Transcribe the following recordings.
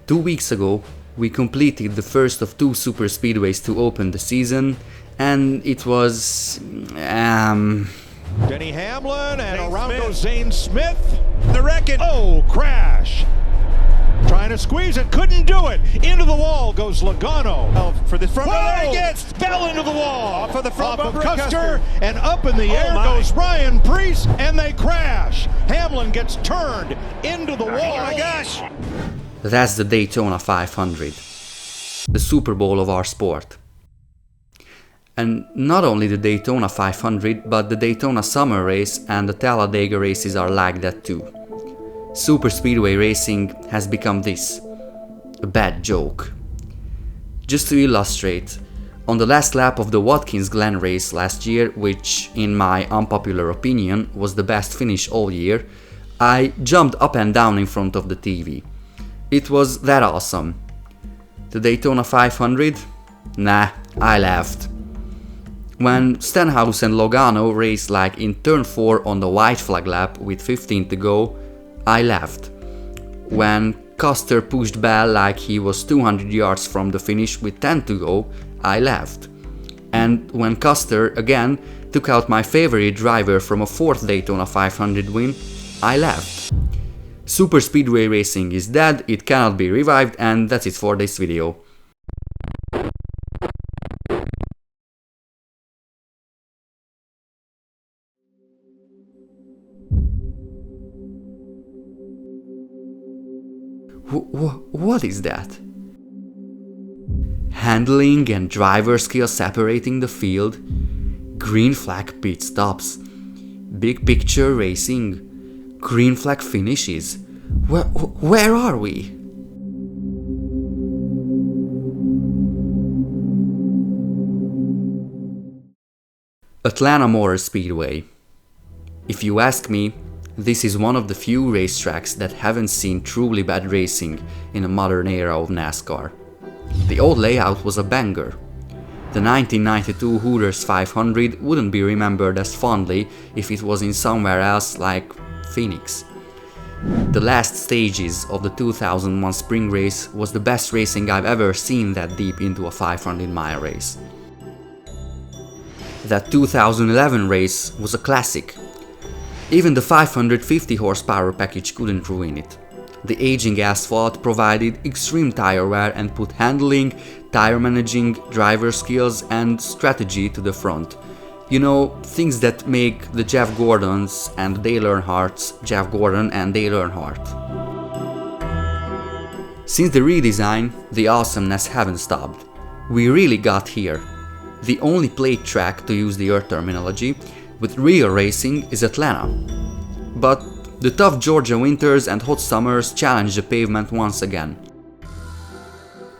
2 weeks ago, we completed the first of 2 superspeedways to open the season, and it was... Denny Hamlin, and around goes Zane Smith. The wreck-it. Oh, crash. Trying to squeeze it, couldn't do it. Into the wall goes Logano. For the front bumper gets fell into the wall. Off of the front bumper, Custer, and up in the air goes Ryan Preece, and they crash. Hamlin gets turned into the wall. Oh my gosh. That's the Daytona 500, the Super Bowl of our sport. And not only the Daytona 500, but the Daytona Summer Race and the Talladega races are like that too. Superspeedway racing has become this, a bad joke. Just to illustrate, on the last lap of the Watkins Glen race last year, which in my unpopular opinion was the best finish all year, I jumped up and down in front of the TV. It was that awesome. The Daytona 500? Nah, I laughed. When Stenhouse and Logano raced like in turn 4 on the white flag lap with 15 to go, I laughed. When Custer pushed Bell like he was 200 yards from the finish with 10 to go, I laughed. And when Custer again took out my favorite driver from a 4th Daytona 500 win, I laughed. Superspeedway racing is dead, it cannot be revived, and that's it for this video. What is that? Handling and driver skill separating the field, green flag pit stops, big picture racing, green flag finishes. Where are we? Atlanta Motor Speedway. If you ask me, this is one of the few racetracks that haven't seen truly bad racing in a modern era of NASCAR. The old layout was a banger. The 1992 Hooters 500 wouldn't be remembered as fondly if it was in somewhere else like Phoenix. The last stages of the 2001 spring race was the best racing I've ever seen that deep into a 500-mile race. That 2011 race was a classic. Even the 550 horsepower package couldn't ruin it. The aging asphalt provided extreme tire wear and put handling, tire managing, driver skills and strategy to the front. You know, things that make the Jeff Gordons and Dale Earnhardts Jeff Gordon and Dale Earnhardt. Since the redesign, the awesomeness haven't stopped. We really got here. The only plate track, to use the Earth terminology, with real racing is Atlanta. But the tough Georgia winters and hot summers challenged the pavement once again.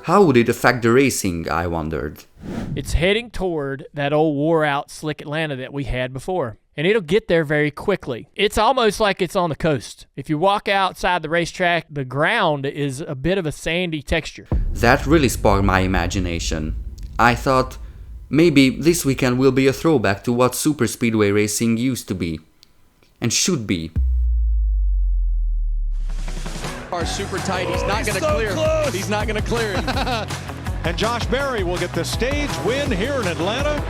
How would it affect the racing, I wondered. It's heading toward that old wore-out slick Atlanta that we had before. And it'll get there very quickly. It's almost like it's on the coast. If you walk outside the racetrack, the ground is a bit of a sandy texture. That really sparked my imagination. I thought, maybe this weekend will be a throwback to what superspeedway racing used to be. And should be. Super tight, he's not going to clear. Close. He's not going to clear him. And Josh Berry will get the stage win here in Atlanta.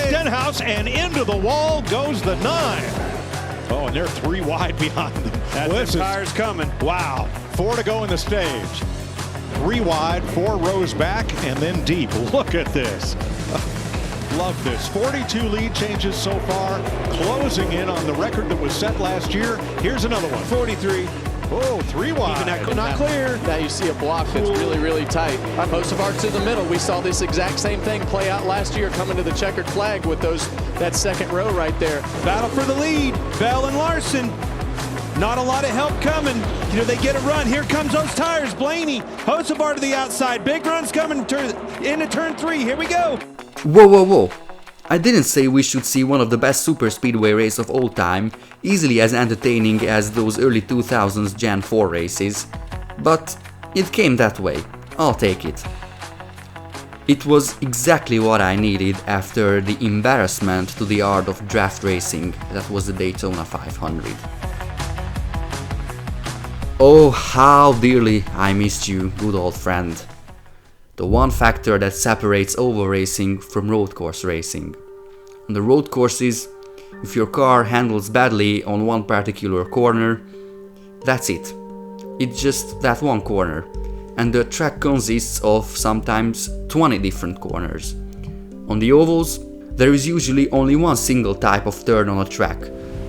Stenhouse, and into the wall goes the 9. Oh, and they're 3 wide behind them. That's the tires coming. Wow, 4 to go in the stage. 3 wide, 4 rows back, and then deep. Look at this. Love this. 42 lead changes so far, closing in on the record that was set last year. Here's another one. 43. Oh, 3 wide. Even not clear. Now you see a block that's really, really tight. Most of ours to the middle. We saw this exact same thing play out last year coming to the checkered flag with that second row right there. Battle for the lead. Bell and Larson. Not a lot of help coming. You know, they get a run. Here comes those tires. Blaney. Hocebar to the outside. Big run's coming into turn 3. Here we go. Whoa. I didn't say we should see one of the best superspeedway races of all time, easily as entertaining as those early 2000s Gen 4 races. But it came that way. I'll take it. It was exactly what I needed after the embarrassment to the art of draft racing that was the Daytona 500. Oh, how dearly I missed you, good old friend. The one factor that separates oval racing from road course racing. On the road courses, if your car handles badly on one particular corner, that's it. It's just that one corner, and the track consists of sometimes 20 different corners. On the ovals, there is usually only one single type of turn on a track.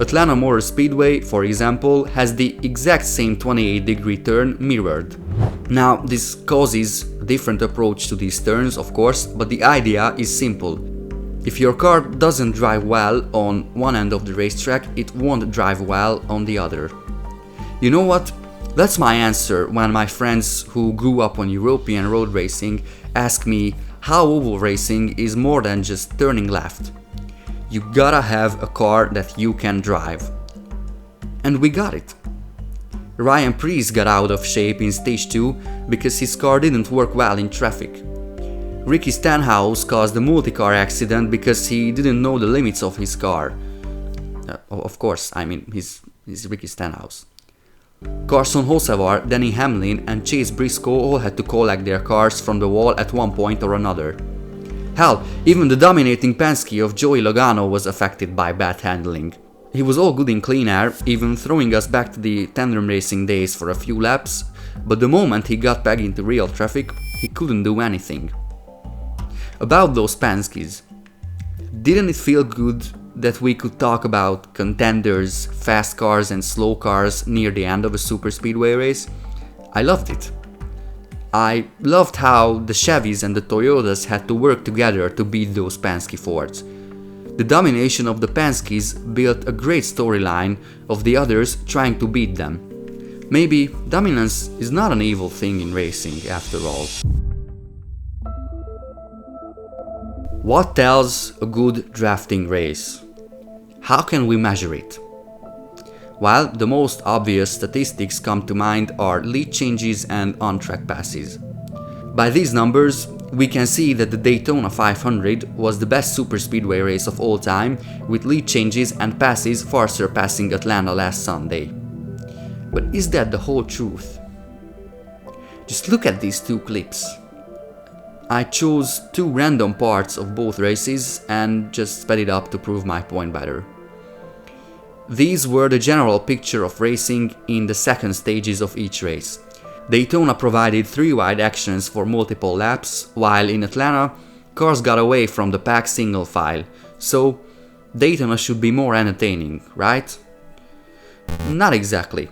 Atlanta Motor Speedway, for example, has the exact same 28-degree turn mirrored. Now, this causes a different approach to these turns, of course, but the idea is simple. If your car doesn't drive well on one end of the racetrack, it won't drive well on the other. You know what? That's my answer when my friends who grew up on European road racing ask me how oval racing is more than just turning left. You gotta have a car that you can drive. And we got it. Ryan Preece got out of shape in stage 2 because his car didn't work well in traffic. Ricky Stenhouse caused a multi-car accident because he didn't know the limits of his car. Of course, I mean, he's Ricky Stenhouse. Carson Hocevar, Denny Hamlin and Chase Briscoe all had to collect their cars from the wall at one point or another. Hell, even the dominating Penske of Joey Logano was affected by bad handling. He was all good in clean air, even throwing us back to the tandem racing days for a few laps, but the moment he got back into real traffic, he couldn't do anything. About those Penskes, didn't it feel good that we could talk about contenders, fast cars and slow cars near the end of a superspeedway race? I loved it. I loved how the Chevys and the Toyotas had to work together to beat those Penske Fords. The domination of the Penskes built a great storyline of the others trying to beat them. Maybe dominance is not an evil thing in racing after all. What tells a good drafting race? How can we measure it? Well, the most obvious statistics come to mind are lead changes and on-track passes. By these numbers, we can see that the Daytona 500 was the best superspeedway race of all time, with lead changes and passes far surpassing Atlanta last Sunday. But is that the whole truth? Just look at these two clips. I chose two random parts of both races and just sped it up to prove my point better. These were the general picture of racing in the second stages of each race. Daytona provided 3 wide actions for multiple laps, while in Atlanta, cars got away from the pack single file, so Daytona should be more entertaining, right? Not exactly.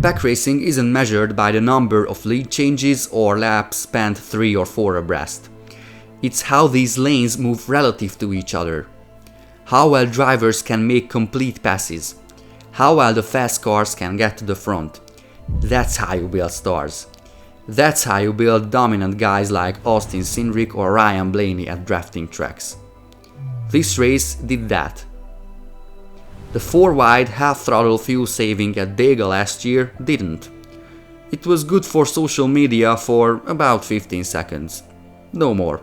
Pack racing isn't measured by the number of lead changes or laps spent 3 or 4 abreast. It's how these lanes move relative to each other. How well drivers can make complete passes. How well the fast cars can get to the front. That's how you build stars. That's how you build dominant guys like Austin Cindric or Ryan Blaney at drafting tracks. This race did that. The 4-wide half-throttle fuel saving at Dega last year didn't. It was good for social media for about 15 seconds. No more.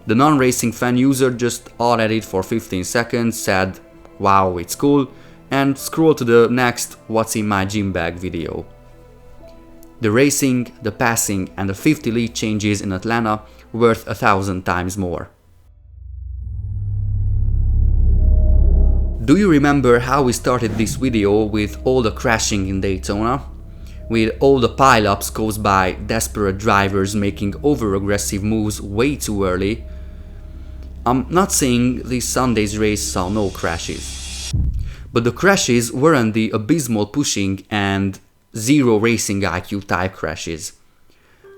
The non-racing fan user just awed it for 15 seconds, said, "Wow, it's cool," and scrolled to the next "What's in my gym bag" video. The racing, the passing and the 50 lead changes in Atlanta worth 1,000 times more. Do you remember how we started this video with all the crashing in Daytona? With all the pile-ups caused by desperate drivers making over-aggressive moves way too early? I'm not saying this Sunday's race saw no crashes. But the crashes weren't the abysmal pushing and zero racing IQ type crashes.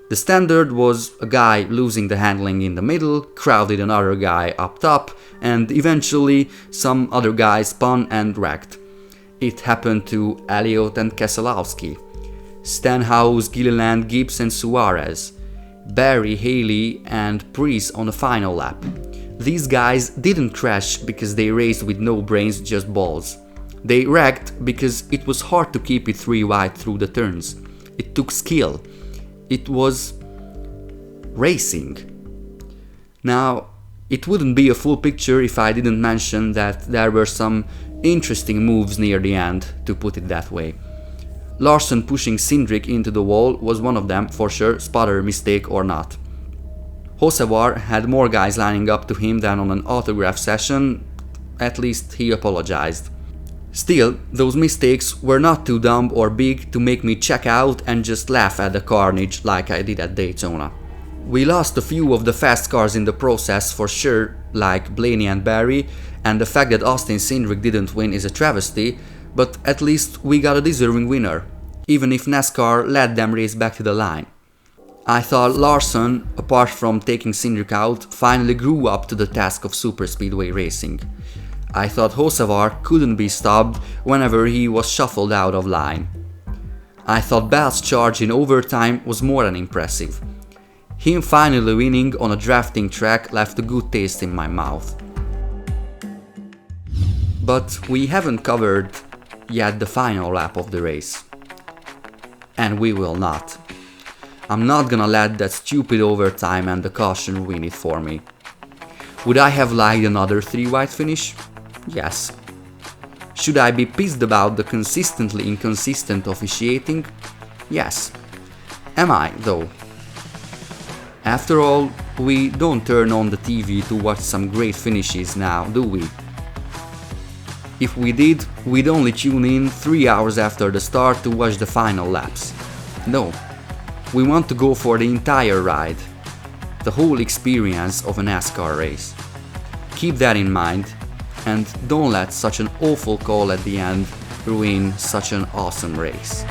The standard was a guy losing the handling in the middle, crowded another guy up top, and eventually some other guy spun and wrecked. It happened to Elliott and Keselowski, Stenhouse, Gilliland, Gibbs and Suarez, Barry, Haley and Preece on the final lap. These guys didn't crash because they raced with no brains, just balls. They wrecked because it was hard to keep it 3 wide through the turns. It took skill. It was racing. Now, it wouldn't be a full picture if I didn't mention that there were some Interesting moves near the end, to put it that way. Larson pushing Cindric into the wall was one of them, for sure, spotter mistake or not. Hocevar had more guys lining up to him than on an autograph session, at least he apologized. Still, those mistakes were not too dumb or big to make me check out and just laugh at the carnage like I did at Daytona. We lost a few of the fast cars in the process for sure, like Blaney and Barry, and the fact that Austin Cindric didn't win is a travesty, but at least we got a deserving winner, even if NASCAR let them race back to the line. I thought Larson, apart from taking Cindric out, finally grew up to the task of superspeedway racing. I thought Hocevar couldn't be stopped whenever he was shuffled out of line. I thought Bell's charge in overtime was more than impressive. Him finally winning on a drafting track left a good taste in my mouth. But we haven't covered yet the final lap of the race. And we will not. I'm not gonna let that stupid overtime and the caution ruin it for me. Would I have liked another 3-wide finish? Yes. Should I be pissed about the consistently inconsistent officiating? Yes. Am I, though? After all, we don't turn on the TV to watch some great finishes now, do we? If we did, we'd only tune in 3 hours after the start to watch the final laps. No, we want to go for the entire ride, the whole experience of a NASCAR race. Keep that in mind, and don't let such an awful call at the end ruin such an awesome race.